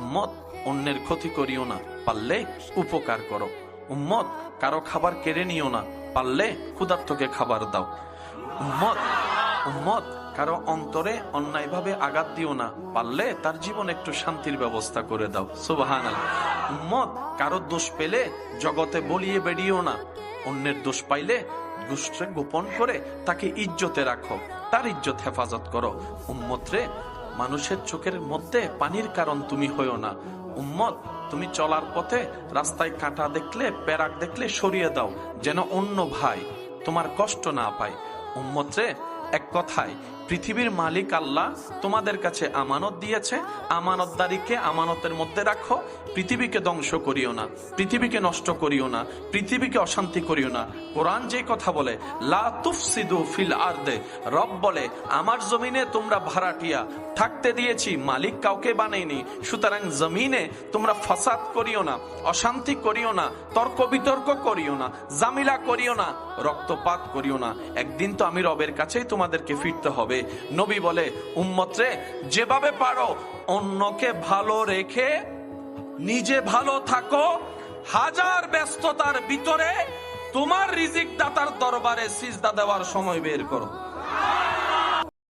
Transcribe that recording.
উম্মত অন্যের ক্ষতি করিও না, পারলে উপকার করো। উম্মত কারো খাবার কেড়ে নিও না, পারলে ক্ষুধার্তকে খাবার দাও। উম্মত কারো অন্তরে অন্যায়ভাবে আঘাত দিও না, পারলে তার জীবন একটু শান্তির ব্যবস্থা করে দাও। সুবহানাল্লাহ। উম্মত কারো দোষ পেলে জগতে বলিয়ে বেরিয়েও না, অন্যের দোষ পাইলে দোষকে গোপন করে তাকে ইজ্জতে রাখো, তার ইজ্জত হেফাজত করো। উম্মত রে, মানুষের চোখের মধ্যে পানির কারণ তুমি হইও না। উম্মত, তুমি চলার পথে রাস্তায় কাঁটা দেখলে, পেরাক দেখলে সরিয়ে দাও, যেন অন্য ভাই তোমার কষ্ট না পায়। উম্মত রে, এক কথায় পৃথিবীর মালিক আল্লাহ তোমাদের কাছে আমানত দিয়েছে, আমানতদারিকে আমানতের মধ্যে রাখো। পৃথিবীকে ধ্বংস করিও না, পৃথিবীকে নষ্ট করিও না, পৃথিবীকে অশান্তি করিও না। কোরআন যে কথা বলে, লা তুফসিদু ফিল আরদে, রব বলে আমার জমিনে তোমরা ভাড়াটিয়া থাকতে দিয়েছি, মালিক কাউকে বানাইনি। সুতরাং জমিনে তোমরা ফাসাদ করিও না, অশান্তি করিও না, তর্ক বিতর্ক করিও না, জামিলা করিও না, রক্তপাত করিও না। একদিন তো আমি রবের কাছেই তোমাদেরকে ফিরতে হবে। নবী বলে, উম্মত রে, যেভাবে পারো অন্যকে ভালো রেখে নিজে ভালো থাকো। হাজার ব্যস্ততার ভিতরে তোমার রিজিক দাতার দরবারে সিজদা দেওয়ার সময় বের করো।